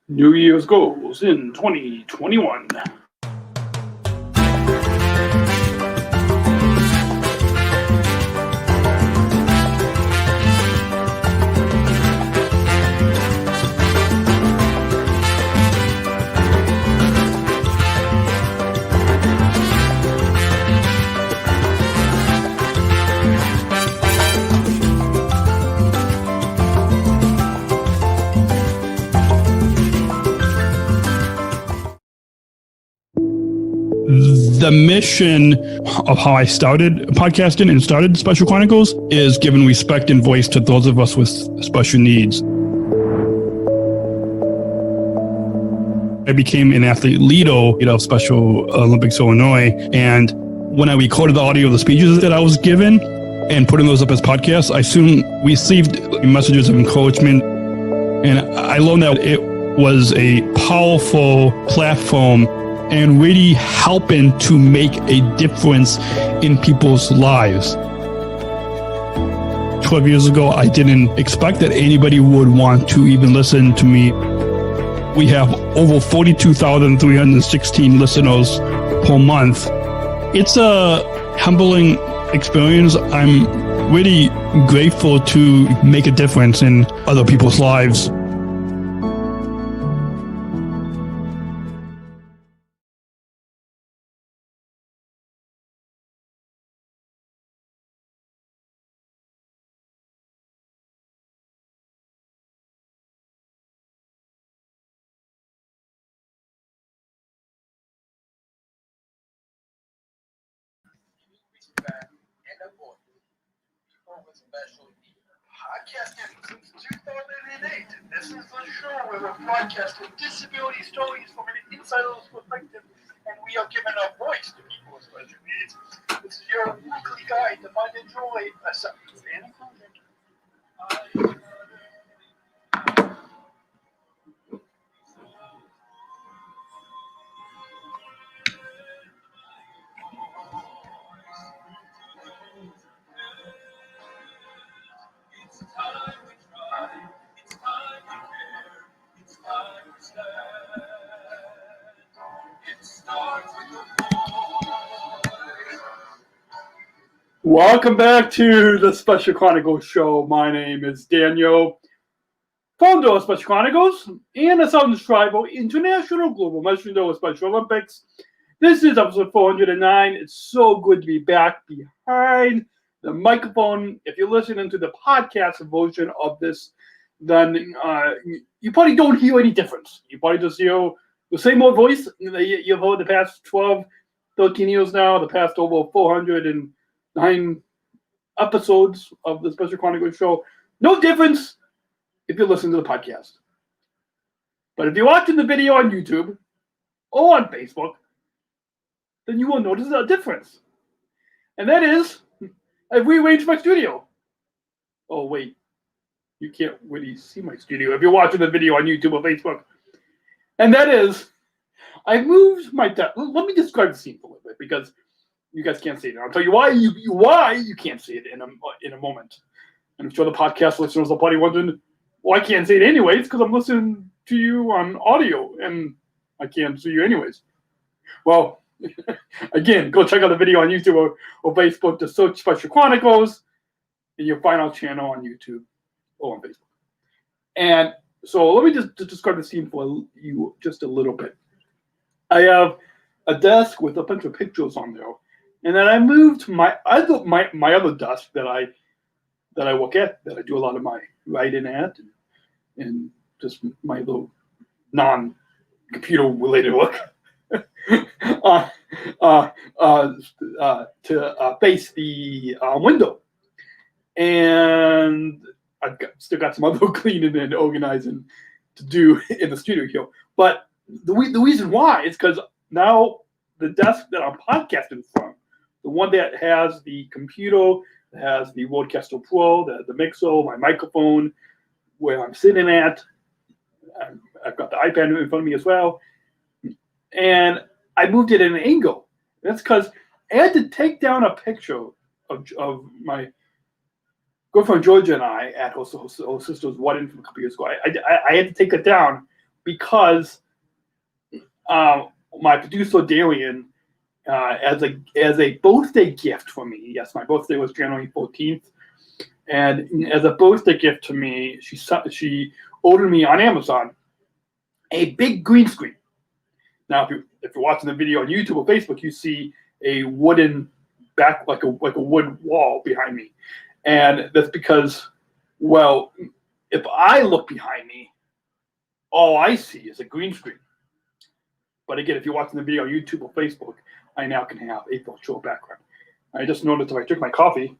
New Year's goals in 2021. The mission of how I started podcasting and started Special Chronicles is giving respect and voice to those of us with special needs. I became an athlete leader of Special Olympics Illinois, and when I recorded the audio of the speeches that I was given and putting those up as podcasts, I soon received messages of encouragement, and I learned that it was a powerful platform and really helping to make a difference in people's lives. 12 years ago, I didn't expect that anybody would want to even listen to me. We have over 42,316 listeners per month. It's a humbling experience. I'm really grateful to make a difference in other people's lives. Podcasting since 2008. This is the show where we're broadcasting disability stories from an insider's perspective, and we are giving a voice to people with special needs. This is your weekly guide to find and joy a subject and inclusion. Welcome back to the Special Chronicles Show. My name is Daniel, founder of Special Chronicles and a Southern Tribal International Global Messenger of Special Olympics. This is episode 409. It's so good to be back behind the microphone. If you're listening to the podcast version of this, then you probably don't hear any difference. You probably just hear the same old voice you've heard the past 12, 13 years now, the past over 409 episodes of the Special Chronicles Show. No difference if you listen to the podcast. But if you're watching the video on YouTube or on Facebook, then you will notice a difference. And that is, I've rearranged my studio. Oh, wait. You can't really see my studio if you're watching the video on YouTube or Facebook. And that is, I moved my desk. Let me describe the scene for a little bit, because you guys can't see it. I'll tell you why you can't see it in a moment. And I'm sure the podcast listeners are probably wondering, well, I can't see it anyways because I'm listening to you on audio and I can't see you anyways. Well, again, go check out the video on YouTube or Facebook to search Special Chronicles and you'll find our channel on YouTube or on Facebook. And so let me just describe the scene for you just a little bit. I have a desk with a bunch of pictures on there. And then I moved to my other desk that I work at, that I do a lot of my writing at, and just my little non-computer related work, to face the window. And I've still got some other cleaning and organizing to do in the studio here. But the reason why is because now the desk that I'm podcasting from, the one that has the computer, that has the Rodecaster Pro, the mixer, my microphone, where I'm sitting at, I've got the iPad in front of me as well, and I moved it at an angle. That's because I had to take down a picture of my girlfriend Georgia and I at her sister's wedding from a couple years ago. I had to take it down because my producer Darian, as a birthday gift for me. Yes, my birthday was January 14th, and as a birthday gift to me, she ordered me on Amazon a big green screen. Now, if you're watching the video on YouTube or Facebook, you see a wooden back, like a wood wall behind me, and that's because, well, if I look behind me, all I see is a green screen. But again, if you're watching the video on YouTube or Facebook, I now can have a virtual background. I just noticed if I drink my coffee,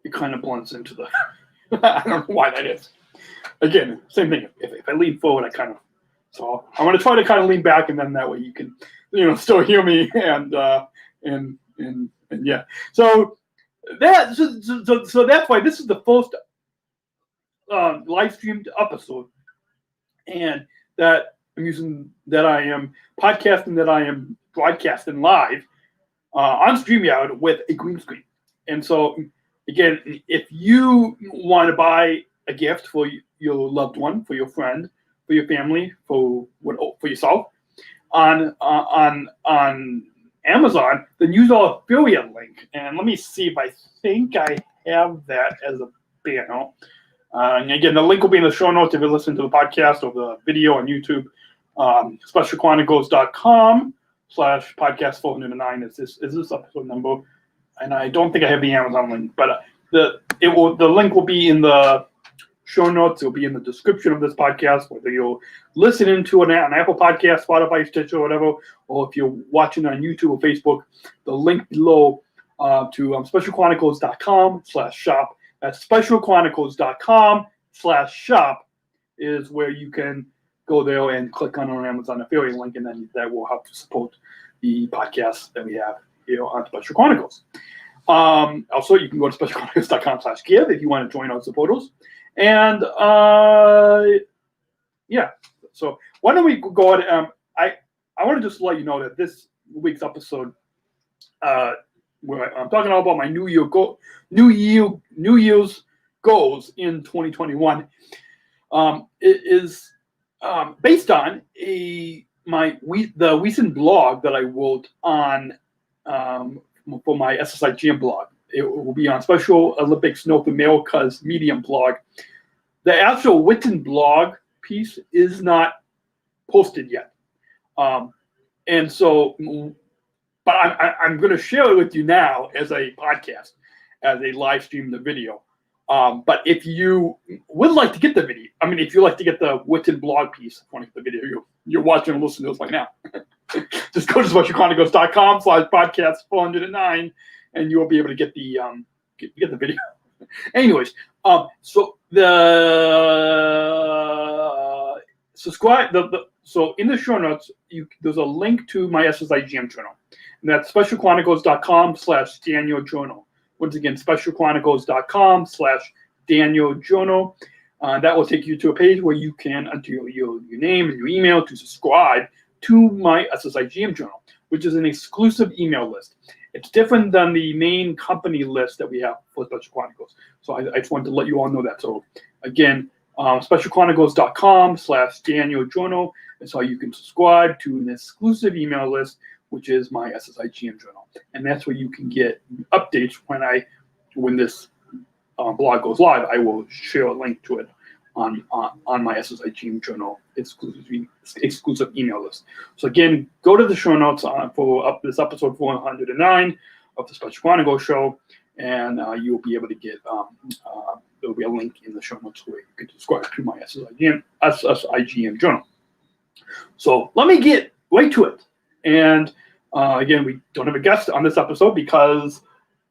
it kind of blends into the. I don't know why that is. Again, same thing. If I lean forward, I kind of. So I'm going to try to kind of lean back, and then that way you can, still hear me and yeah. So that's why this is the first live streamed episode, and that I'm using, that I am podcasting, that I am broadcasting live on StreamYard with a green screen. And so, again, if you want to buy a gift for your loved one, for your friend, for your family, for yourself, on Amazon, then use our affiliate link. And let me see if I think I have that as a banner. And again, the link will be in the show notes if you listen to the podcast or the video on YouTube. SpecialChronicles.com/podcast409 is this episode number. And I don't think I have the Amazon link, but the link will be in the show notes. It'll be in the description of this podcast, whether you're listening to an Apple Podcast, Spotify, Stitcher, or whatever, or if you're watching on YouTube or Facebook, the link below to SpecialChronicles.com/shop. That's SpecialChronicles.com/shop is where you can go there and click on our Amazon affiliate link, and then that will help to support the podcast that we have here on Special Chronicles. Also, you can go to SpecialChronicles.com/give if you want to join our supporters. And yeah, so why don't we go ahead? I want to just let you know that this week's episode, where I'm talking about my New Year's goals in 2021, it is based on the recent blog that I wrote on for my SSIGM blog. It will be on Special Olympics North America's Medium blog. The actual written blog piece is not posted yet, and so, but I'm going to share it with you now as a podcast, as a live stream, the video. But if you would like to get the video, if you like to get the written blog piece, I want to get the video you're watching and listening to this right now, just go to SpecialChronicles.com/podcast409, and you'll be able to get the get the video. Anyways, so the subscribe so in the show notes, there's a link to my SSIGM journal, and that's SpecialChronicles.com/Daniel Journal. Once again, SpecialChronicles.com/Daniel Journal. That will take you to a page where you can enter your name and your email to subscribe to my SSIGM journal, which is an exclusive email list. It's different than the main company list that we have for Special Chronicles. So I just wanted to let you all know that. So again, SpecialChronicles.com/Daniel Journal is how you can subscribe to an exclusive email list, which is my SSIGM journal. And that's where you can get updates when this blog goes live. I will share a link to it on my SSIGM journal exclusive email list. So again, go to the show notes for this episode 409 of the Special Chronicles Show, and you'll be able to get there'll be a link in the show notes where you can subscribe to my SSIGM journal. So let me get right to it. And again, we don't have a guest on this episode because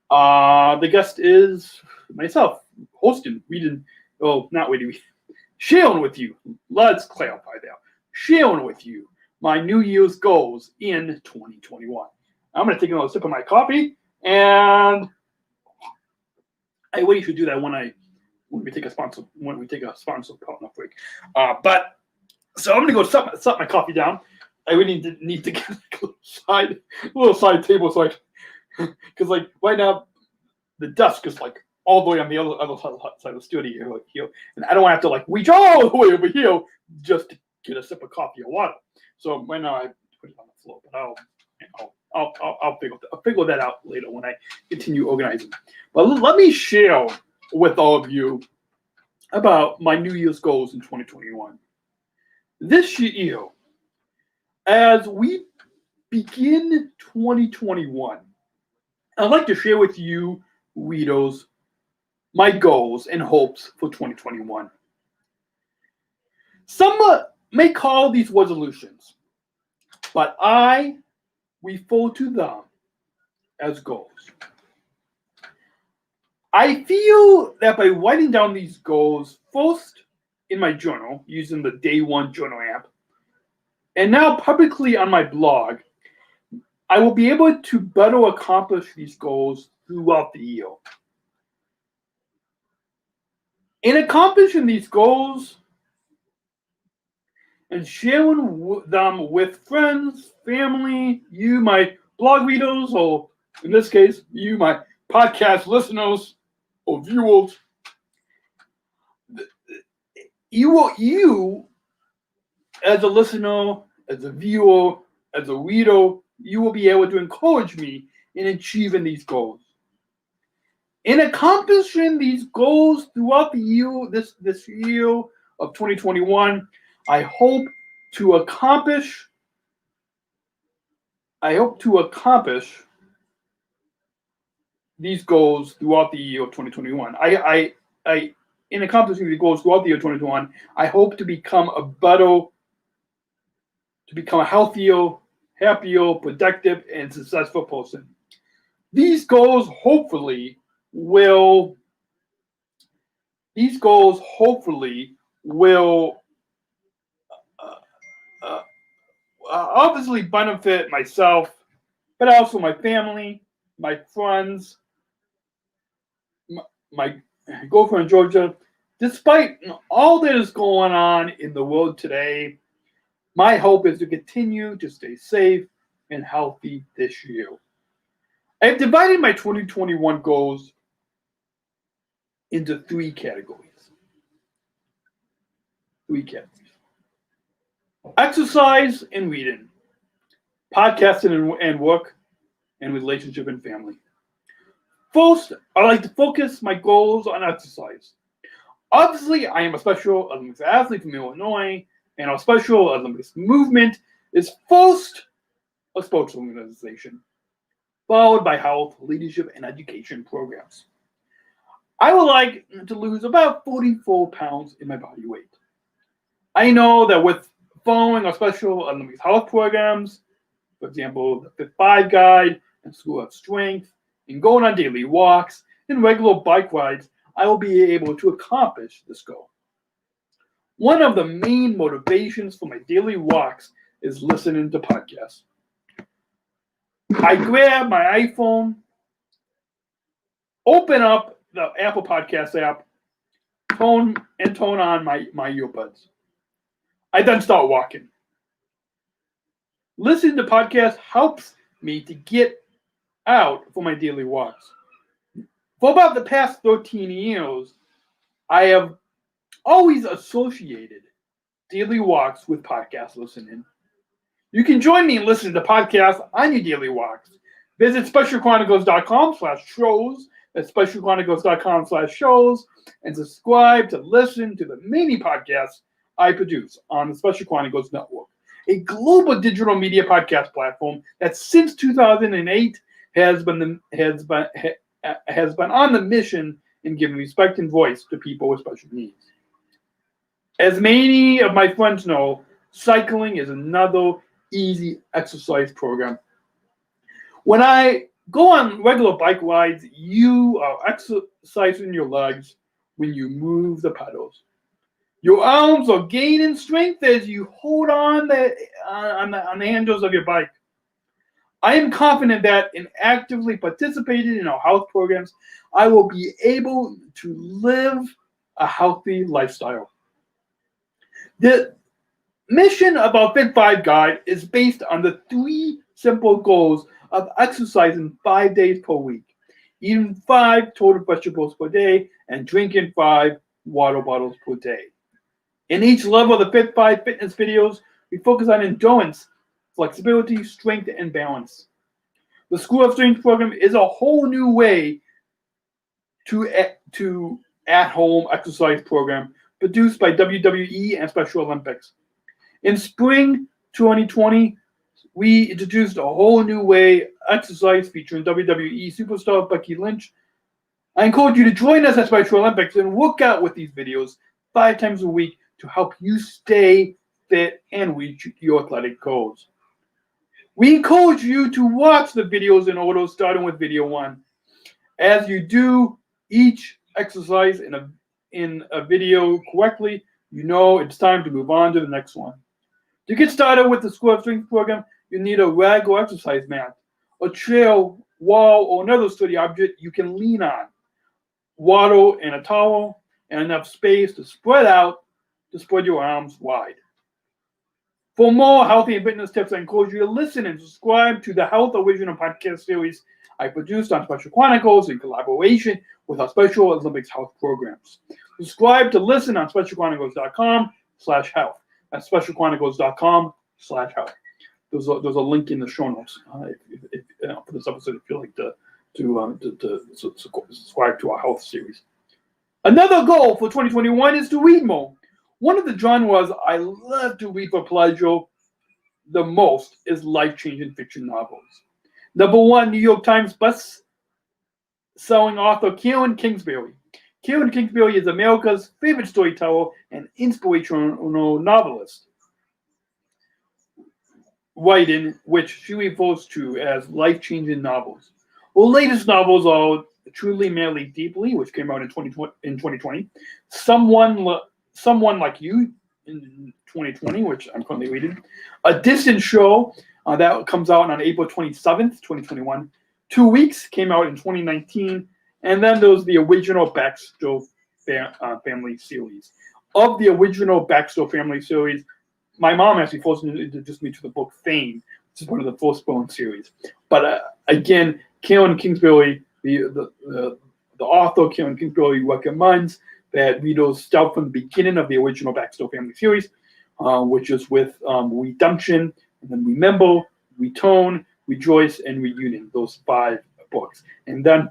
the guest is myself, hosting, sharing with you. Let's clarify that. Sharing with you my New Year's goals in 2021. I'm going to take another sip of my coffee, and I really should do that when we take a sponsor partner break. But so I'm going to go set my coffee down. I really need to get a little side table, so because right now the desk is all the way on the other side of the studio here, and I don't have to like reach all the way over here just to get a sip of coffee or water. So right now I put it on the floor, but I'll figure that out later when I continue organizing. But let me share with all of you about my New Year's goals in 2021. This year, as we begin 2021, I'd like to share with you, readers, my goals and hopes for 2021. Some may call these resolutions, but I refer to them as goals. I feel that by writing down these goals, first in my journal using the Day One Journal app, and now publicly on my blog, I will be able to better accomplish these goals throughout the year. In accomplishing these goals and sharing them with friends, family, you, my blog readers, or in this case, you, my podcast listeners or viewers, you as a listener, as a viewer, as a reader, you will be able to encourage me in achieving these goals. In accomplishing these goals throughout the year, this year of 2021, I hope to accomplish these goals throughout the year of 2021. In accomplishing these goals throughout the year 2021, I hope to become a healthier, happier, productive, and successful person. These goals hopefully will obviously benefit myself, but also my family, my friends, my girlfriend Georgia. Despite all that is going on in the world today, my hope is to continue to stay safe and healthy this year. I have divided my 2021 goals into three categories. Exercise and reading, podcasting and work, and relationship and family. First, I like to focus my goals on exercise. Obviously, I am a Special Olympics athlete from Illinois, and our Special Olympics movement is first a sports organization, followed by health, leadership, and education programs. I would like to lose about 44 pounds in my body weight. I know that with following our Special Olympics health programs, for example, the Fit 5 Guide and School of Strength, and going on daily walks and regular bike rides, I will be able to accomplish this goal. One of the main motivations for my daily walks is listening to podcasts. I grab my iPhone, open up the Apple Podcast app, turn on my earbuds. I then start walking. Listening to podcasts helps me to get out for my daily walks. For about the past 13 years, I have always associated daily walks with podcast listening. You can join me in listening to podcasts on your daily walks. Visit specialchronicles.com/shows. That's specialchronicles.com/shows, and subscribe to listen to the many podcasts I produce on the Special Chronicles Network, a global digital media podcast platform that since 2008 has been on the mission in giving respect and voice to people with special needs. As many of my friends know, cycling is another easy exercise program. When I go on regular bike rides, you are exercising your legs when you move the pedals. Your arms are gaining strength as you hold on the handles of your bike. I am confident that in actively participating in our health programs, I will be able to live a healthy lifestyle. The mission of our Fit 5 Guide is based on the three simple goals of exercising 5 days per week, eating 5 total vegetables per day, and drinking 5 water bottles per day. In each level of the Fit 5 fitness videos, we focus on endurance, flexibility, strength, and balance. The School of Strength program is a whole new way to at-home exercise program produced by WWE and Special Olympics. In spring 2020, we introduced a whole new way exercise featuring WWE superstar Becky Lynch. I encourage you to join us at Special Olympics and work out with these videos 5 times a week to help you stay fit and reach your athletic goals. We encourage you to watch the videos in order, starting with video 1. As you do each exercise in a video correctly, you know it's time to move on to the next one. To get started with the School of Strength program, you need a rag or exercise mat, a chair, wall, or another sturdy object you can lean on, water and a towel, and enough space to spread your arms wide. For more healthy and fitness tips, I encourage you to listen and subscribe to the Health Original podcast series I produced on Special Chronicles in collaboration with our Special Olympics health programs. Subscribe to listen on specialchronicles.com/health. That's specialchronicles.com/health. There's a link in the show notes for this episode if you'd like to subscribe to our health series. Another goal for 2021 is to read more. One of the genres I love to read for pleasure the most is life-changing fiction novels. #1 New York Times best-selling author Karen Kingsbury. Karen Kingsbury is America's favorite storyteller and inspirational novelist, writing which she refers to as life-changing novels. Her latest novels are Truly Madly Deeply, which came out in 2020, Someone Like You in 2020, which I'm currently reading, A Distant Show that comes out on April 27th, 2021. 2 Weeks came out in 2019, and then there was the original Baxter family series. Of the original Baxter family series, my mom actually forced me to introduce me to the book Fame, which is one of the first-born series. But again, Karen Kingsbury, the author Karen Kingsbury, recommends that readers start from the beginning of the original Baxter family series, which is with Redemption, and then Remember, Return, Rejoice, and Reunion, those 5 books. And then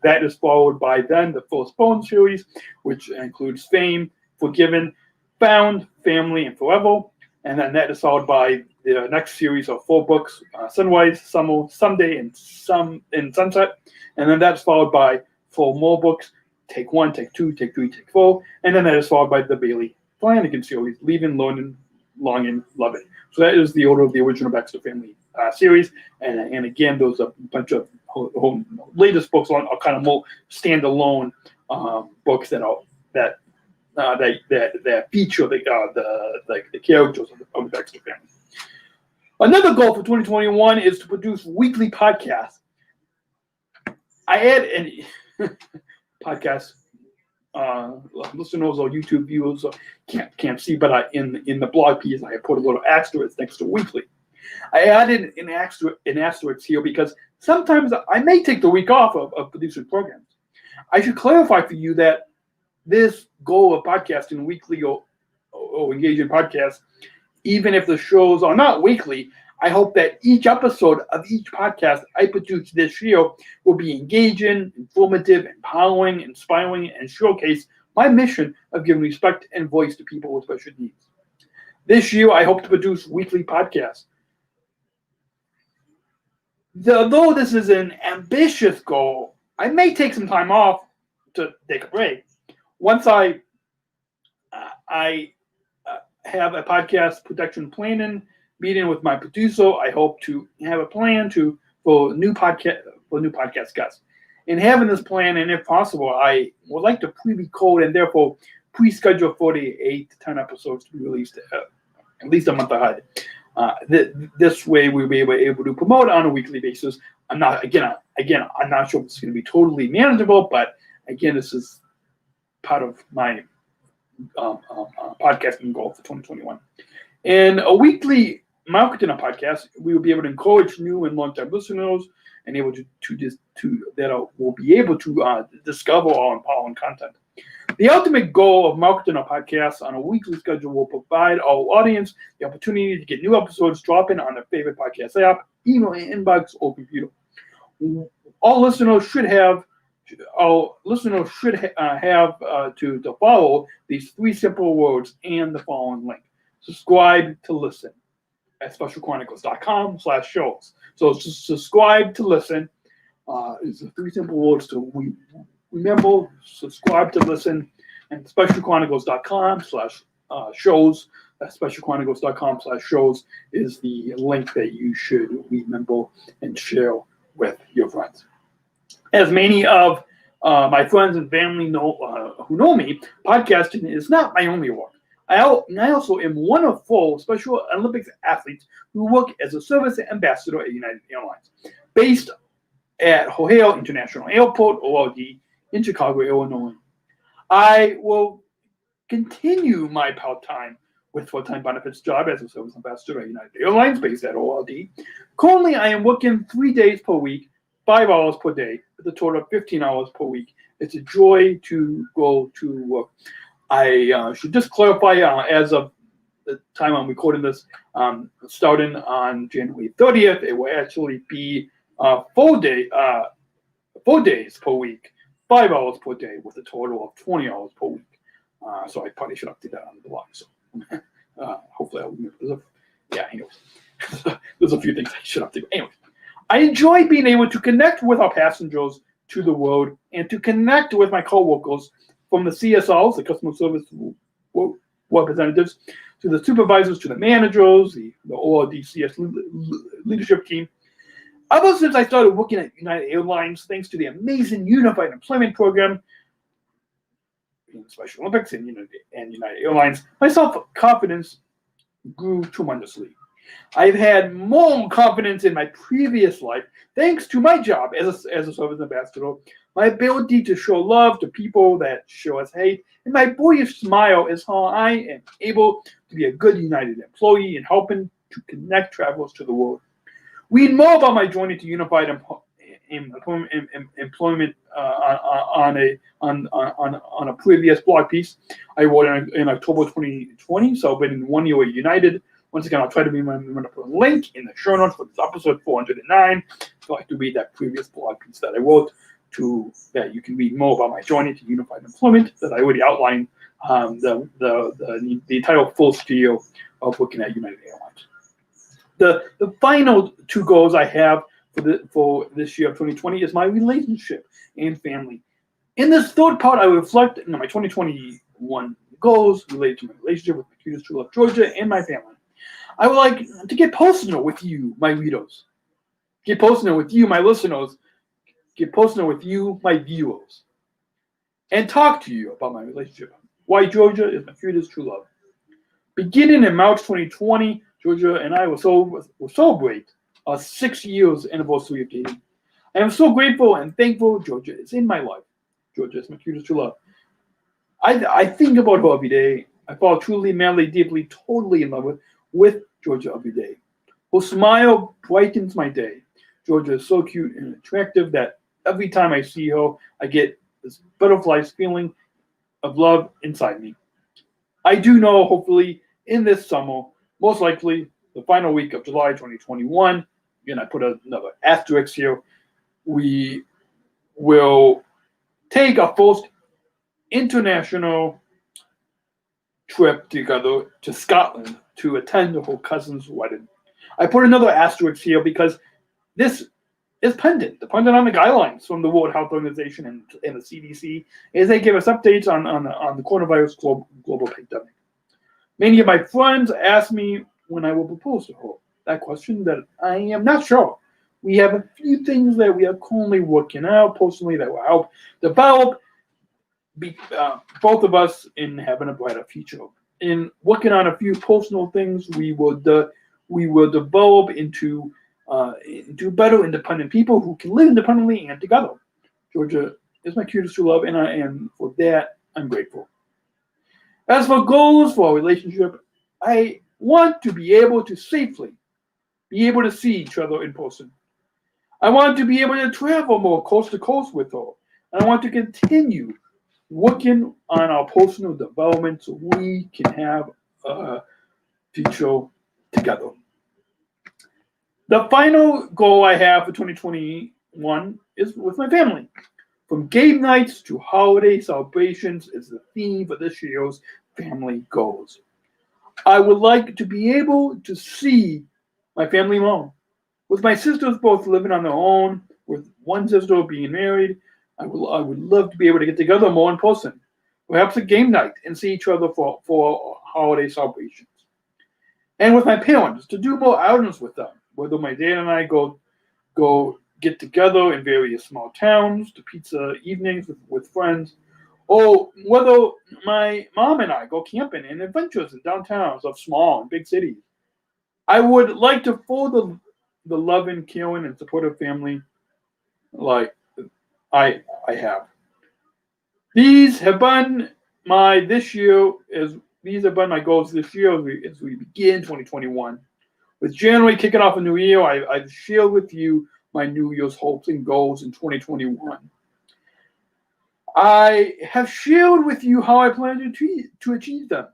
that is followed by then the first-born series, which includes Fame, Forgiven, Found, Family, and Forever. And then that is followed by the next series of 4 books, Sunrise, Summer, Someday, and Sunset. And then that's followed by 4 more books, Take 1, Take 2, Take 3, Take 4. And then that is followed by the Bailey Flanagan series, Leaving, Learning, Longing, Love It. So that is the order of the original Baxter family series. And again, there's a bunch of latest books are kind of more standalone books that feature the characters of the Baxter family. Another goal for 2021 is to produce weekly podcasts. I add any podcast listeners or YouTube viewers can't see, but in the blog piece I put a little asterisk next to weekly. I added an asterisk here because sometimes I may take the week off of producing programs. I should clarify for you that this goal of podcasting weekly or engaging podcasts, even if the shows are not weekly, I hope that each episode of each podcast I produce this year will be engaging, informative, empowering, inspiring, and showcase my mission of giving respect and voice to people with special needs. This year, I hope to produce weekly podcasts. Though this is an ambitious goal, I may take some time off to take a break. Once I have a podcast production planning meeting with my producer, I hope to have a plan for new podcast guests. In having this plan, and if possible, I would like to pre-record and therefore pre-schedule 48 to 10 episodes to be released at least a month ahead. This way, we'll be able to promote on a weekly basis. I'm not sure if it's going to be totally manageable, but again, this is part of my podcasting goal for 2021. In a weekly marketing podcast, we will be able to encourage new and long-time listeners and able will be able to discover all empowering content. The ultimate goal of marketing a podcast on a weekly schedule will provide our audience the opportunity to get new episodes dropping on their favorite podcast app, email, inbox, or computer. All listeners should have to follow these 3 simple words and the following link. Subscribe to listen at specialchronicles.com/shows. So subscribe to listen is the 3 simple words to remember. Subscribe to listen, and specialchronicles.com/shows. That specialchronicles.com/shows is the link that you should remember and share with your friends. As many of my friends and family know who know me, podcasting is not my only work. I also am one of 4 Special Olympics athletes who work as a service ambassador at United Airlines, based at O'Hare International Airport, ORD, in Chicago, Illinois. I will continue my part-time with full-time benefits job as a service ambassador at United Airlines, based at ORD. Currently, I am working 3 days per week, 5 hours per day, with a total of 15 hours per week. It's a joy to go to work. I should just clarify, as of the time I'm recording this, starting on January 30th, it will actually be 4 days per week, 5 hours per day, with a total of 20 hours per week. So I probably should update that on the blog. So hopefully I'll remember. Anyways, there's a few things I should update. Anyways, I enjoy being able to connect with our passengers to the road and to connect with my coworkers, from the CSRs, the customer service representatives, to the supervisors, to the managers, the ORDCS leadership team. Ever since I started working at United Airlines, thanks to the amazing Unified Employment Program, in the Special Olympics and United Airlines, my self-confidence grew tremendously. I've had more confidence in my previous life thanks to my job as a service ambassador, my ability to show love to people that show us hate, and my boyish smile is how I am able to be a good United employee and helping to connect travelers to the world. Read more about my journey to Unified Employment on a previous blog piece I wrote in October 2020, celebrating 1 year at United. Once again, I'll try to remember to put a link in the show notes for this episode 409. If you'd like to read that previous blog piece that I wrote, that you can read more about my journey to Unified Employment that I already outlined, the entire full spiel of working at United Airlines. The final 2 goals I have for this year of 2020 is my relationship and family. In this 3rd part, I reflect on my 2021 goals related to my relationship with my cutest true love, Georgia, and my family. I would like to get personal with you, my readers. Get personal with you, my listeners. Get personal with you, my viewers. And talk to you about my relationship. Why Georgia is my cutest true love. Beginning in March 2020, Georgia and I will celebrate our 6 years anniversary of dating. I am so grateful and thankful Georgia is in my life. Georgia is my cutest true love. I think about her every day. I fall truly, madly, deeply, totally in love with Georgia every day. Her smile brightens my day. Georgia is so cute and attractive that every time I see her, I get this butterflies feeling of love inside me. I do know, hopefully, in this summer, most likely the final week of July 2021, again, I put another asterisk here, we will take our first international trip together to Scotland to attend her cousin's wedding. I put another asterisk here because this is dependent on the guidelines from the World Health Organization and the CDC as they give us updates on the coronavirus global pandemic. Many of my friends ask me when I will propose to her. That question that I am not sure. We have a few things that we are currently working out personally that will help develop both of us in having a brighter future. In working on a few personal things, we will develop into better independent people who can live independently and together. Georgia is my cutest true love, and for that, I'm grateful. As for goals for our relationship, I want to be able to safely be able to see each other in person. I want to be able to travel more coast to coast with her. And I want to continue working on our personal development so we can have a future together. The final goal I have for 2021 is with my family. From game nights to holiday celebrations is the theme for this year's family goals. I would like to be able to see my family more. With my sisters both living on their own, with one sister being married, I would love to be able to get together more in person. Perhaps a game night and see each other for holiday celebrations. And with my parents, to do more outings with them, whether my dad and I go get together in various small towns, to pizza evenings with friends, or whether my mom and I go camping in adventures in downtowns of small and big cities. I would like to further the loving, caring, and supportive family like I have. These have been my goals this year as we begin 2021. With January kicking off a new year, I've shared with you my New Year's hopes and goals in 2021. I have shared with you how I plan to achieve them.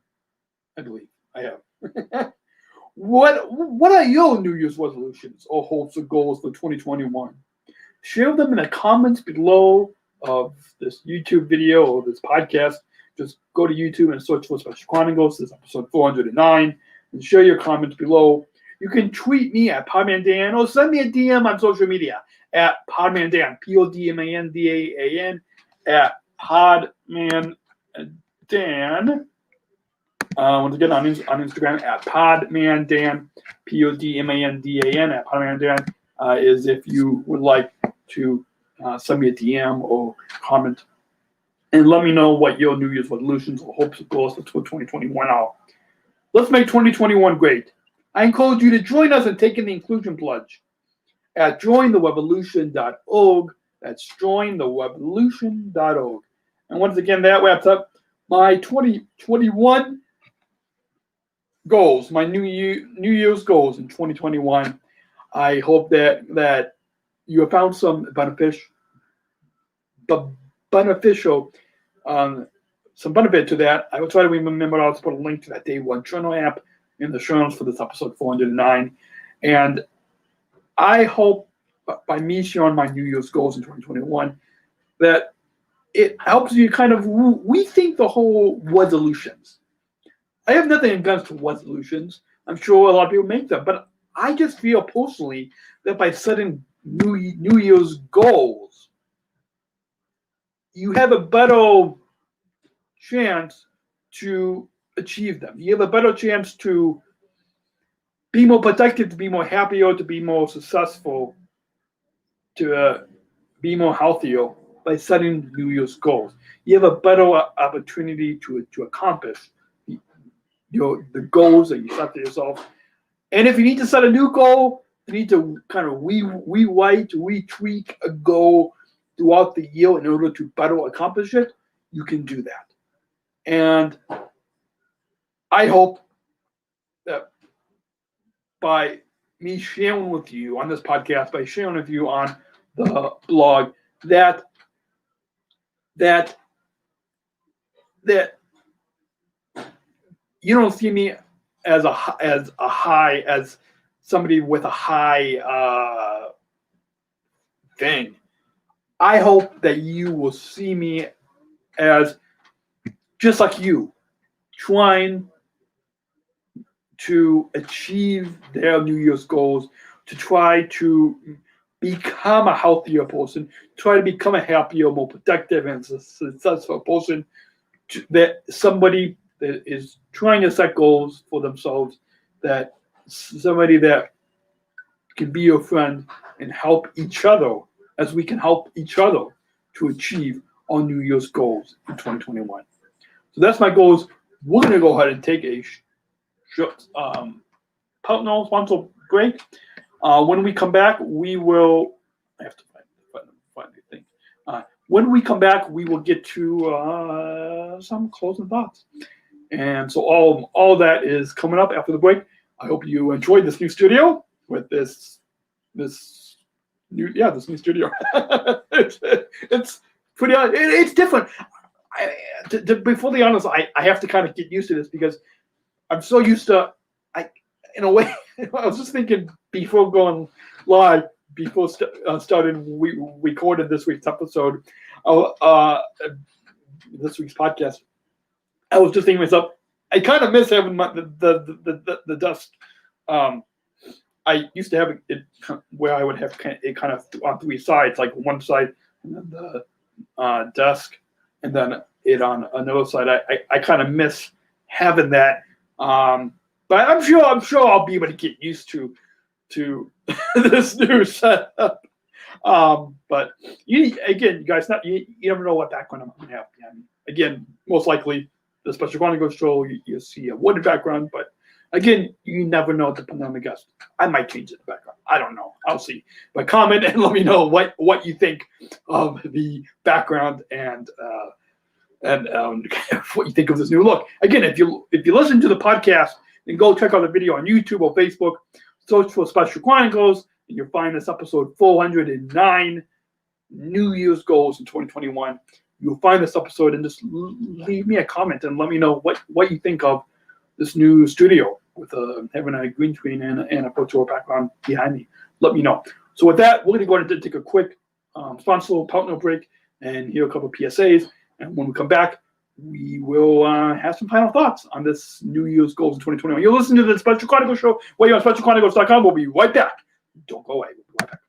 I believe I have. What are your New Year's resolutions or hopes or goals for 2021? Share them in the comments below of this YouTube video or this podcast. Just go to YouTube and search for Special Chronicles. This is episode 409, and share your comments below. You can tweet me at PodmanDan or send me a DM on social media at PodmanDan, PodmanDan, at PodmanDan. Once again, on Instagram at PodmanDan, PodmanDan, at PodmanDan, is if you would like to send me a DM or comment and let me know what your New Year's resolutions or hopes and goals for 2021 are. Let's make 2021 great. I encourage you to join us in taking the inclusion pledge at jointherevolution.org. That's jointherevolution.org. And once again, that wraps up my 2021 goals, my New Year's goals in 2021. I hope that you have found some some benefit to that. I will try to remember to put a link to that Day One Journal app in the show notes for this episode 409. And I hope by me sharing my New Year's goals in 2021 that it helps you kind of rethink the whole resolutions. I have nothing against resolutions. I'm sure a lot of people make them, but I just feel personally that by setting New Year's goals, you have a better chance to achieve them. You have a better chance to be more productive, to be more happier, to be more successful, to be more healthier by setting New Year's goals. You have a better opportunity to accomplish the goals that you set for yourself. And if you need to set a new goal, you need to kind of retweak a goal throughout the year in order to better accomplish it, you can do that. And I hope that by me sharing with you on this podcast, by sharing with you on the blog, that you don't see me as somebody with a high thing. I hope that you will see me as just like you, trying to achieve their New Year's goals, to try to become a healthier person, try to become a happier, more productive, and successful person. That somebody that is trying to set goals for themselves, that somebody that can be your friend and help each other as we can help each other to achieve our New Year's goals in 2021. So that's my goals. We're going to go ahead and take a short partner sponsor break. When we come back, we will. I have to find the thing. When we come back, we will get to some closing thoughts. And so all that is coming up after the break. I hope you enjoyed this new studio with this this new studio. it's pretty. It's different. To be fully honest, I have to kind of get used to this because I'm so used to. In a way, I was just thinking before going live, before starting, we recorded this week's episode, this week's podcast. I was just thinking to myself, I kind of miss having the dust. I used to have it where I would have it kind of on three sides, like one side and then the desk, and then it on another side. I kind of miss having that. But I'm sure I'll be able to get used to this new setup. But you guys, you never know what background I'm going to have. Again, most likely the Special Chronicles Show, you see a wooded background, but again, you never know depending on the guest. I might change the background. I don't know. I'll see. But comment and let me know what you think of the background and what you think of this new look. Again, if you listen to the podcast, then go check out the video on YouTube or Facebook. Search for Special Chronicles, and you'll find this episode 409, New Year's Goals in 2021. You'll find this episode and just leave me a comment and let me know what you think of this new studio with having a green screen and a virtual background behind me. Let me know. So with that, we're going to take a quick sponsor partner break and hear a couple of PSAs. And when we come back, we will have some final thoughts on this New Year's goals in 2021. You're listening to the Special Chronicles Show. Wait on SpecialChronicles.com. We'll be right back. Don't go away. We'll be right back.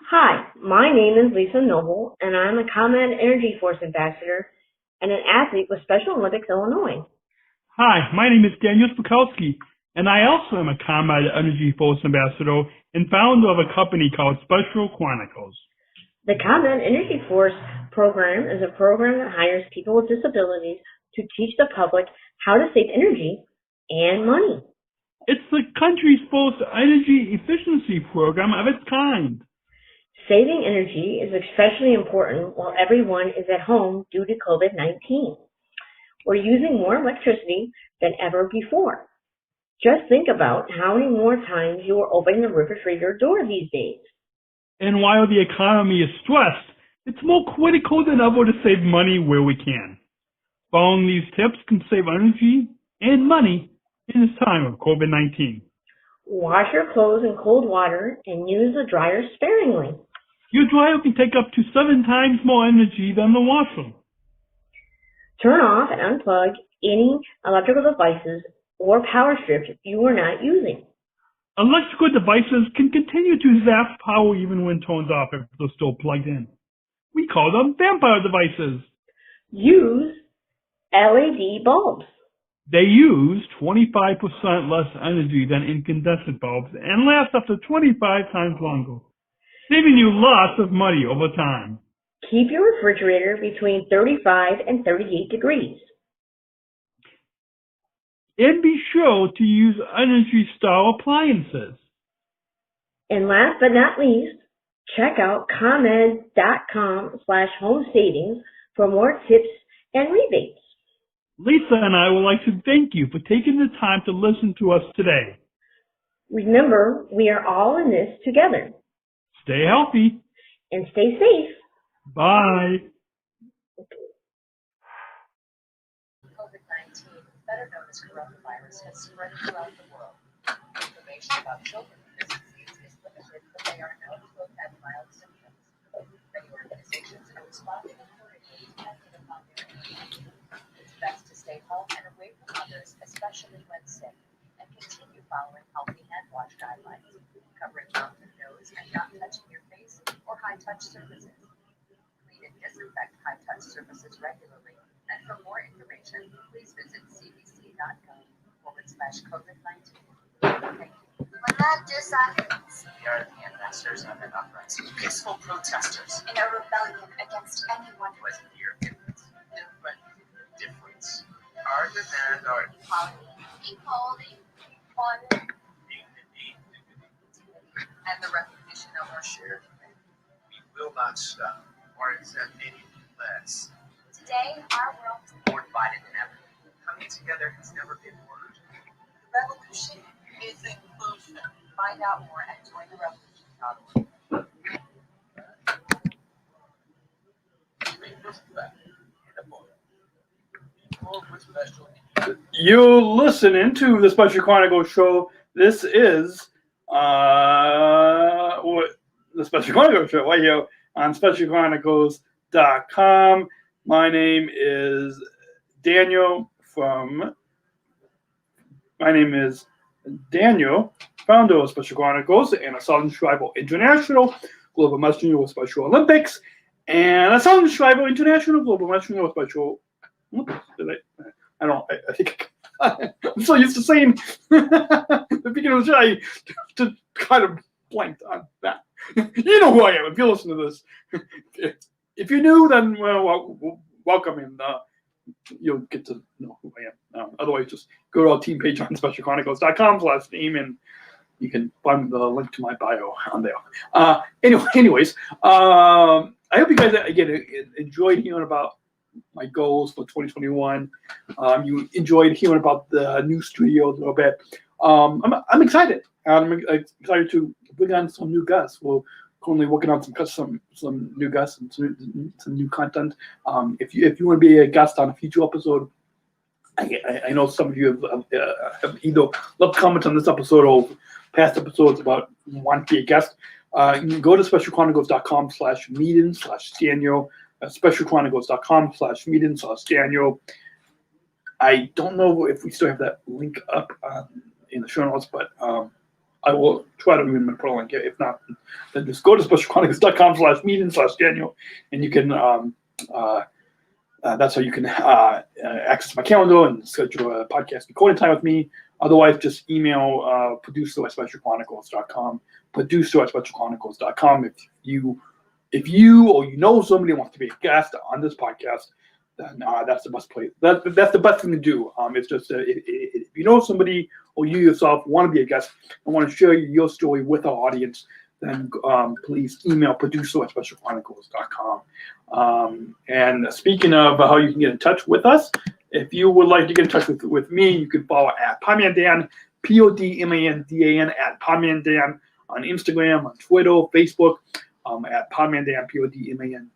Hi, my name is Lisa Noble, and I'm a ComEd Energy Force Ambassador and an athlete with Special Olympics Illinois. Hi, my name is Daniel Smrokowski, and I also am a ComEd Energy Force Ambassador and founder of a company called Special Chronicles. The ComEd Energy Force program is a program that hires people with disabilities to teach the public how to save energy and money. It's the country's first energy efficiency program of its kind. Saving energy is especially important while everyone is at home due to COVID-19. We're using more electricity than ever before. Just think about how many more times you are opening the refrigerator door these days. And while the economy is stressed, it's more critical than ever to save money where we can. Following these tips can save energy and money in this time of COVID-19. Wash your clothes in cold water and use the dryer sparingly. Your dryer can take up to 7 times more energy than the washer. Turn off and unplug any electrical devices or power strips you are not using. Electrical devices can continue to zap power even when turned off if they're still plugged in. We call them vampire devices. Use LED bulbs. They use 25% less energy than incandescent bulbs and last up to 25 times longer. saving you lots of money over time. Keep your refrigerator between 35 and 38 degrees. And be sure to use Energy-Star appliances. And last but not least, check out PodmanDan.com/home savings for more tips and rebates. Lisa and I would like to thank you for taking the time to listen to us today. Remember, we are all in this together. Stay healthy. And stay safe. Bye. COVID-19, better known as coronavirus, has spread throughout the world. Information about children with this disease is limited, but they are known to have had mild symptoms. Many organizations are responding accordingly, depending upon their needs. It's best to stay home and away from others, especially when sick, and continue following healthy hand wash guidelines, covering mouth and nose and not touching your face or high-touch surfaces. Clean and disinfect high-touch surfaces regularly, and for more information, please visit cbc.gov/COVID-19. Thank you. When that decides, We are the ancestors of an uprising, peaceful protesters. in a rebellion against anyone who With your difference. Our demand are equality, dignity, And the recognition of our shared humanity. We will not stop or accept anything less. Today, our world is More divided than ever. Coming together has never been more urgent. The revolution is inclusion. Find out more at jointherevolution.org. People with special needs. You listening to the Special Chronicles Show. This is the Special Chronicles Show right here on SpecialChronicles.com. My name is Daniel, founder of Special Chronicles and a Southern Tribal International Global Messenger with Special Olympics, and a Southern Tribal International Global Messenger with Special Olympics. I think I'm so used to saying the beginning of the show, I just kind of blanked on that. You know who I am if you listen to this. If you're new, then welcome, and you'll get to know who I am. Otherwise, just go to our team page on SpecialChronicles.com/name, and you can find the link to my bio on there. Anyways, I hope you guys again enjoyed hearing about my goals for 2021. You enjoyed hearing about the new studio a little bit. I'm excited. I'm excited to bring on some new guests. We're currently working on some new guests and some new content. If you want to be a guest on a future episode, I know some of you have either left comments on this episode or past episodes about wanting to be a guest. You can go to specialchronicles.com/meeting/Daniel. SpecialChronicles.com/meeting/Daniel. I don't know if we still have that link up in the show notes, but I will try to even put a link. If not, then just go to SpecialChronicles.com/meeting/Daniel, and you can. That's how you can access my calendar and schedule a podcast recording time with me. Otherwise, just email producer@SpecialChronicles.com. Producer@SpecialChronicles.com. If you or you know somebody wants to be a guest on this podcast, then that's the best place. That's the best thing to do. It's just if you know somebody or you yourself want to be a guest and want to share your story with our audience, then please email producer@SpecialChronicles.com. And speaking of how you can get in touch with us, if you would like to get in touch with me, you can follow at PodmanDan, PodmanDan @PodmanDan on Instagram, on Twitter, Facebook. At PodmanDan, PodmanDan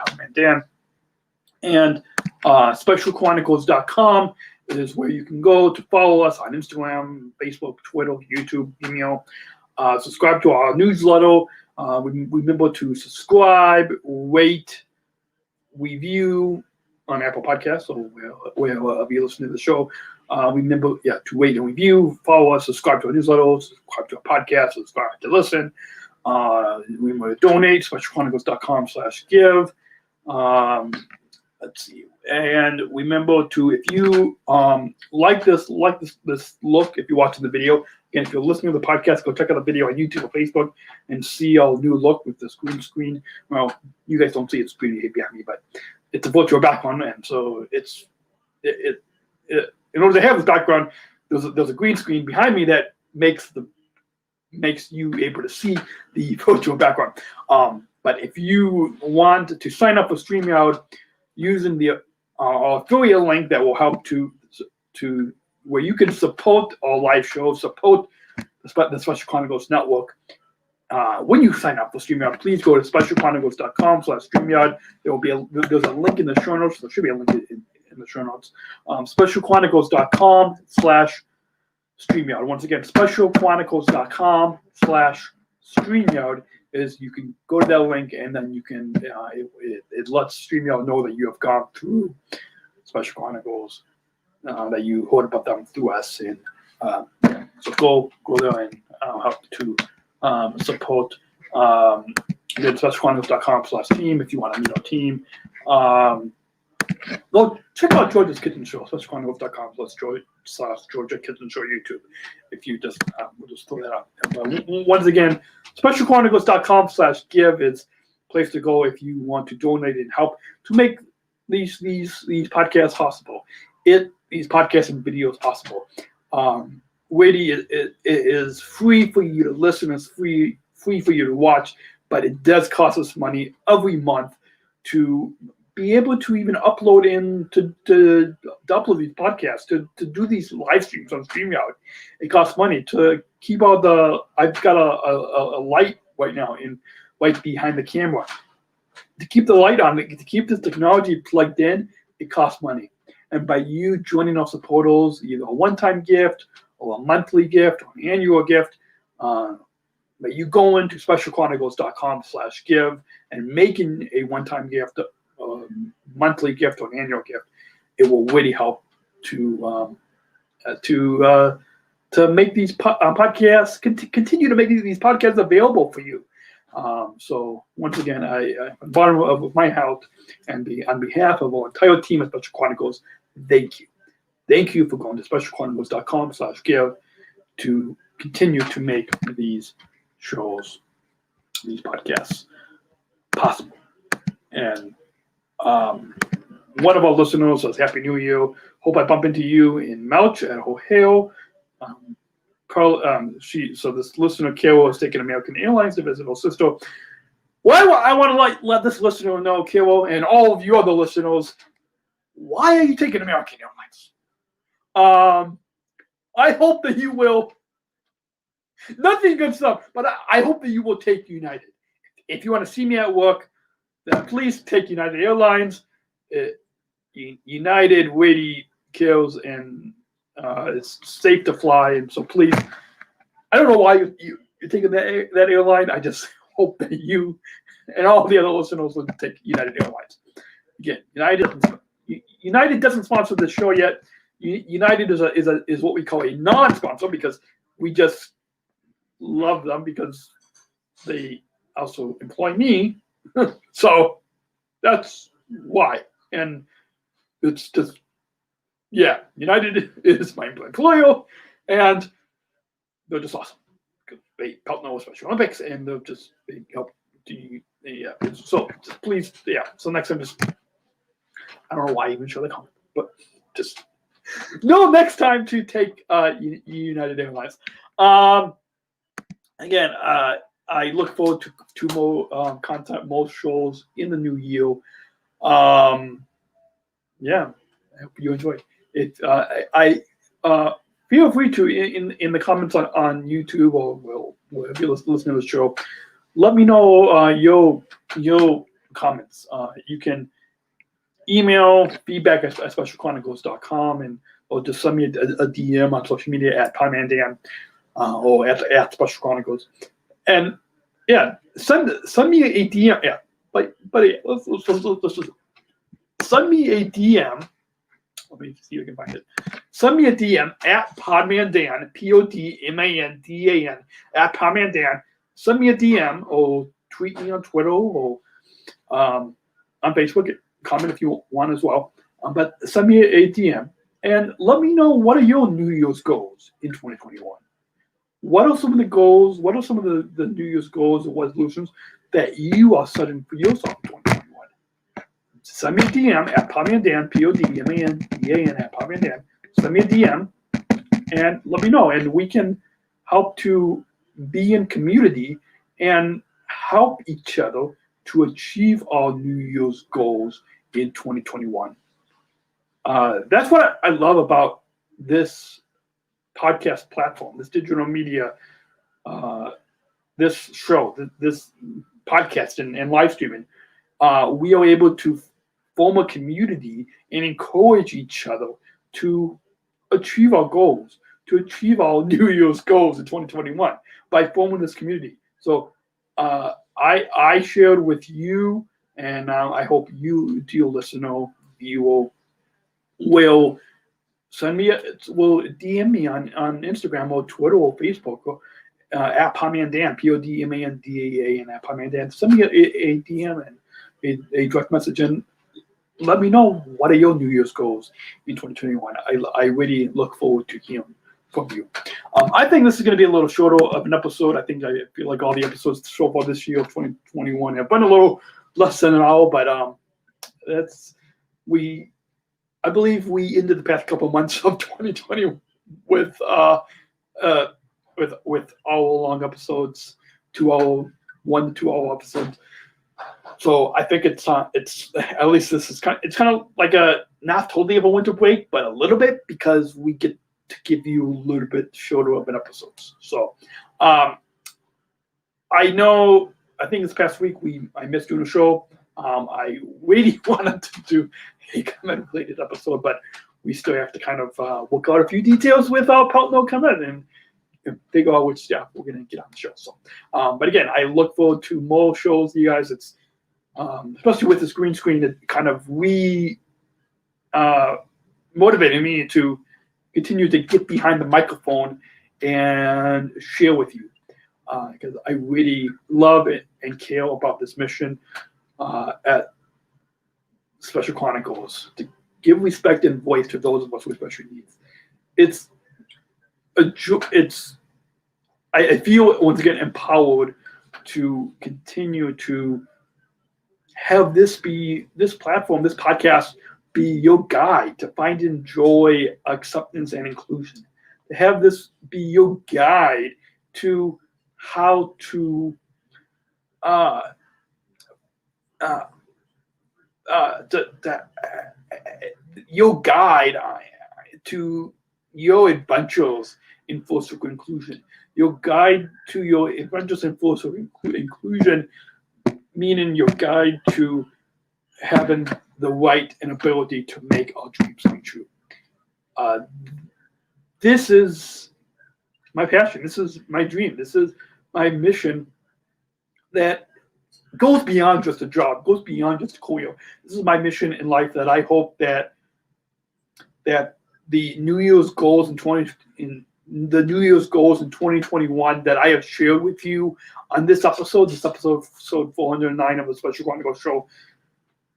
@PodmanDan. And SpecialChronicles.com is where you can go to follow us on Instagram, Facebook, Twitter, YouTube, email. Subscribe to our newsletter. Remember to subscribe, rate, review on Apple Podcasts or wherever you listen to the show. Remember, to rate and review, follow us, subscribe to our newsletter, subscribe to our podcast, subscribe to listen. Remember to donate, SpecialChronicles.com/give. let's see. And remember to, if you like this look, if you're watching the video, again, if you're listening to the podcast, go check out the video on YouTube or Facebook and see our new look with this green screen. Well, you guys don't see it screen behind me, but it's a virtual background, and so it's in order to have this background, there's a green screen behind me that makes you able to see the virtual background. But if you want to sign up for StreamYard using the affiliate link that will help to where you can support our live shows, support the Special Chronicles Network. When you sign up for StreamYard, please go to specialchronicles.com/StreamYard. There's a link in the show notes. There should be a link in the show notes. Specialchronicles.com/StreamYard. Once again, specialchronicles.com/StreamYard is you can go to that link, and then you can it lets StreamYard know that you have gone through Special Chronicles, that you heard about them through us, and so go there and help to support specialchronicles.com/team if you want to meet our team. Go check out George's Kitchen Show, specialchronicles.com/Georgia Kitchen Show YouTube. If you just we'll just throw that out. Once again, specialchronicles.com/give is a place to go if you want to donate and help to make these podcasts possible. These podcasts and videos possible. Witty is free for you to listen. It's free for you to watch, but it does cost us money every month to be able to even upload to upload these podcasts, to do these live streams on StreamYard. It costs money to keep all I've got a light right now right behind the camera. To keep the light on, to keep this technology plugged in, it costs money. And by you joining our supporters, either a one-time gift or a monthly gift or an annual gift, but you go into specialchronicles.com/give and making a one-time gift, monthly gift or an annual gift, it will really help to make these podcasts continue to make these podcasts available for you. So once again, I on the bottom of my heart and on behalf of our entire team at Special Chronicles, thank you. Thank you for going to specialchronicles.com/give to continue to make these shows, these podcasts possible. And one of our listeners says, Happy New Year. Hope I bump into you in Melch at Ohio. So this listener, Carol, is taking American Airlines to visit her sister. Well, I want to let this listener know, Carol, and all of you other listeners, why are you taking American Airlines? I hope that you will. Nothing good stuff, but I hope that you will take United. If you want to see me at work, then please take United Airlines. United really kills, and it's safe to fly. And so please, I don't know why you're taking that airline. I just hope that you and all the other listeners will take United Airlines. Again, United doesn't sponsor the show yet. United is what we call a non-sponsor because we just love them because they also employ me. So that's why. And it's just, yeah, United is my employer, and they're just awesome. They help now with Special Olympics, and they help so please, yeah. So next time, I don't know why I even show the comment, but just no next time to take United Airlines. Again, I look forward to more content, more shows in the new year. Yeah, I hope you enjoy it. I feel free to in the comments on YouTube or if you're listening to the show, let me know your comments. You can email feedback at specialchronicles.com or just send me a DM on social media at PodmanDan or at Special Chronicles. And yeah, send me a DM. Yeah, but yeah, let's send me a DM. Let me see if I can find it. Send me a DM at PodmanDan, PodmanDan, at PodmanDan. Send me a DM or tweet me on Twitter or on Facebook. comment if you want as well. But send me a DM and let me know, what are your New Year's goals in 2021? What are some of the goals? What are some of the New Year's goals or resolutions that you are setting for yourself in 2021? Send me a DM at PodmanDan, PodmanDan at PodmanDan. Send me a DM and let me know, and we can help to be in community and help each other to achieve our New Year's goals in 2021. That's what I love about this podcast platform, this digital media, this show, this podcast and live streaming. We are able to form a community and encourage each other to achieve our goals, to achieve our New Year's goals in 2021 by forming this community. So I shared with you, and I hope you, dear listener, viewer, will send me will DM me on Instagram or Twitter or Facebook or, at PodmanDan, PodmanDan at PodmanDan. Send me a DM and a direct message and let me know, what are your New Year's goals in 2021. I really look forward to hearing from you. I think this is going to be a little shorter of an episode. I feel like all the episodes so far this year of 2021 have been a little less than an hour, but I believe we ended the past couple months of 2020 with hour-long episodes, 1 to 2 hour episodes. So I think it's at least this is kind of like a not totally of a winter break, but a little bit, because we get to give you a little bit shorter of an episodes. So I think this past week I missed doing a show. I really wanted to do a comment related episode, but we still have to kind of work out a few details with our partner comment and figure out which staff we're going to get on the show. So, but again, I look forward to more shows, you guys. It's especially with this green screen, it kind of motivated me to continue to get behind the microphone and share with you, because I really love it and care about this mission at Special Chronicles, to give respect and voice to those of us with special needs. I feel once again empowered to continue to have this platform, this podcast, be your guide to finding joy, acceptance, and inclusion. To have this be your guide to how to your guide to your adventures in full circle inclusion. Your guide to your adventures in full circle inclusion, meaning your guide to having the right and ability to make our dreams come true. This is my passion. This is my dream. This is my mission that goes beyond just a job, goes beyond just a career. This is my mission in life that I hope that the New Year's goals in 2021 that I have shared with you on this episode 409 of the Special Chronicles Show.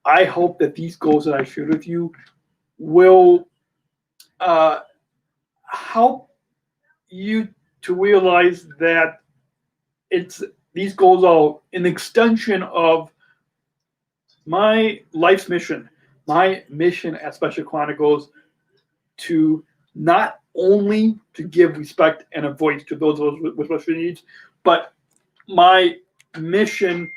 I hope that these goals that I shared with you will help you to realize that these goals are an extension of my life's mission, my mission at Special Chronicles, to not only to give respect and a voice to those of us with special needs, but my mission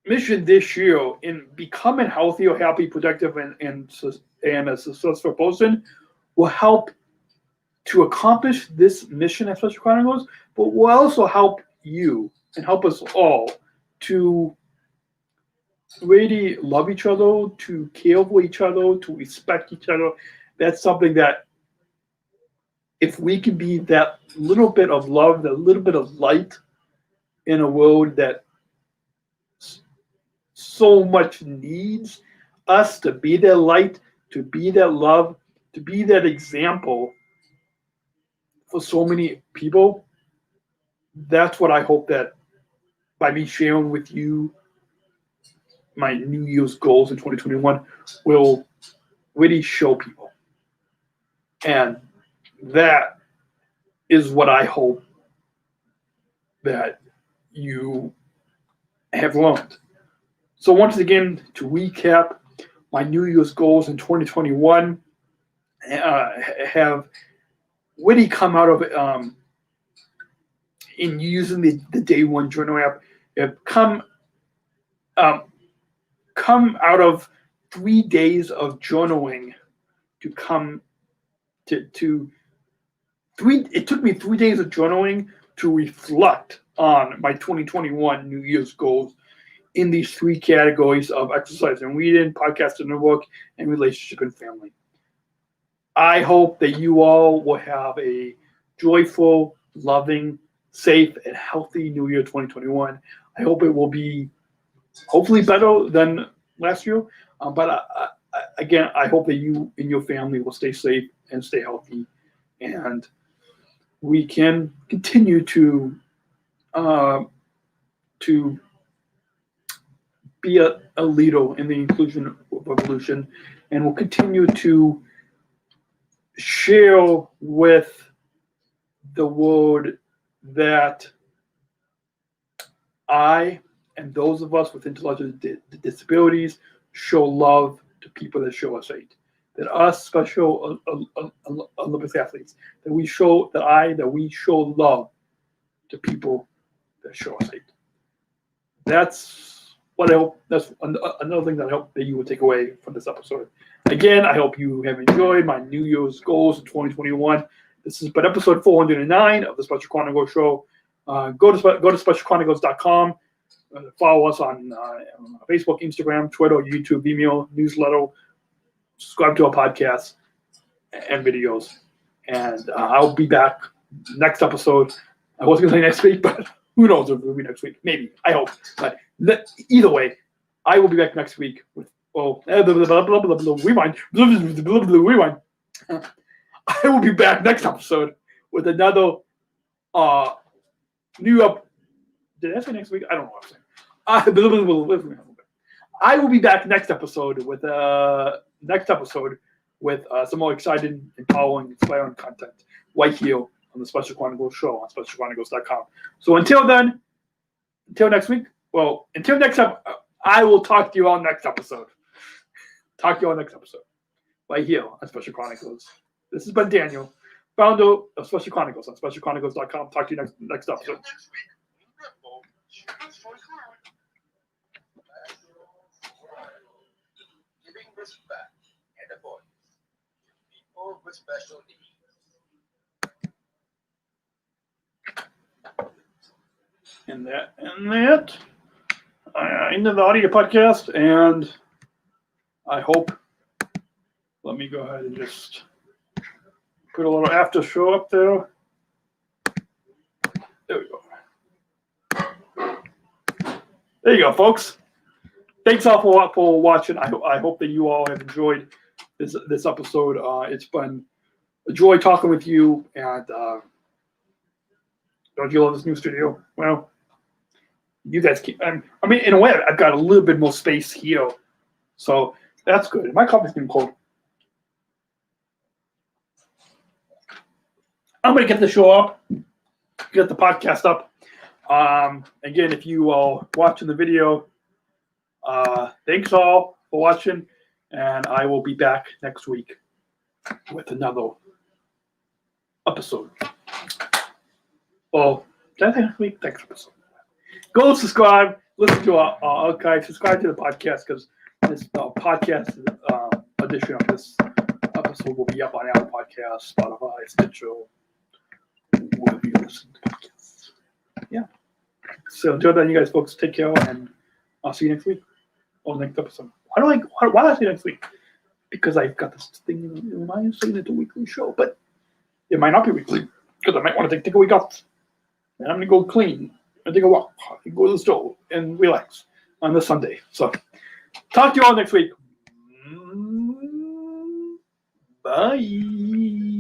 this year in becoming healthier, happy, productive, and a successful person will help to accomplish this mission at Special Chronicles, but will also help you and help us all to really love each other, to care for each other, to respect each other. That's something that if we can be that little bit of love, that little bit of light in a world that so much needs us to be that light, to be that love, to be that example for so many people, that's what I hope that by me sharing with you my New Year's goals in 2021 will really show people. And that is what I hope that you have learned. So once again, to recap, my New Year's goals in 2021 have really come out of in using the Day One Journal app. Have come out of 3 days of journaling to come to three. It took me 3 days of journaling to reflect on my 2021 New Year's goals in these 3 categories of exercise and reading, podcast and work, and relationship and family. I hope that you all will have a joyful, loving, safe, and healthy New Year 2021. I hope it will be hopefully better than last year. But again, I hope that you and your family will stay safe and stay healthy, and we can continue to be a leader in the inclusion revolution, and we'll continue to share with the world that I and those of us with intellectual disabilities show love to people that show us hate. That us Special Olympics athletes, that we show love to people that show us hate. That's what I hope. That's another thing that I hope that you will take away from this episode. Again, I hope you have enjoyed my New Year's goals in 2021. This has been episode 409 of the Special Chronicles Show. Go to specialchronicles.com. Follow us on Facebook, Instagram, Twitter, YouTube, Vimeo, newsletter. Subscribe to our podcasts and videos. And I'll be back next episode. I wasn't going to say next week, but who knows if it'll be next week. Maybe. I hope. But either way, I will be back next week with rewind. Rewind. I will be back next episode with another new up. Did I say next week? I don't know what I'm saying. I will be back next episode with some more exciting, empowering, inspiring content right here on the Special Chronicles Show on specialchronicles.com. So until next week. Well, until next time, I will talk to you all next episode. Right here on Special Chronicles. This has been Daniel, founder of Special Chronicles on specialchronicles.com. Talk to you next episode. Next week, Red choose for good. Giving respect and a voice to people with special needs. And that into the audio podcast, and I hope. Let me go ahead and just put a little after show up there. There we go. There you go, folks. Thanks all for watching. I hope that you all have enjoyed this episode. It's been a joy talking with you, and don't you love this new studio? Well, you guys keep. I mean, in a way, I've got a little bit more space here, so that's good. My coffee's getting cold. I'm going to get the show up, get the podcast up. Again, if you are watching the video, thanks all for watching, and I will be back next week with another episode. Well, did I say next week? Next episode. Go subscribe, listen to our archive, subscribe to the podcast, because this podcast edition of this episode will be up on Apple Podcasts, Spotify, Stitcher, wherever you listen to podcasts. Yeah. So until then, you guys folks take care, and I'll see you next week or next episode. Why do I say next week? Because I've got this thing in mind saying it's a weekly show, but it might not be weekly because I might want to take a week off, and I'm gonna go clean and take a walk and go to the store and relax on this Sunday. So talk to you all next week. Bye.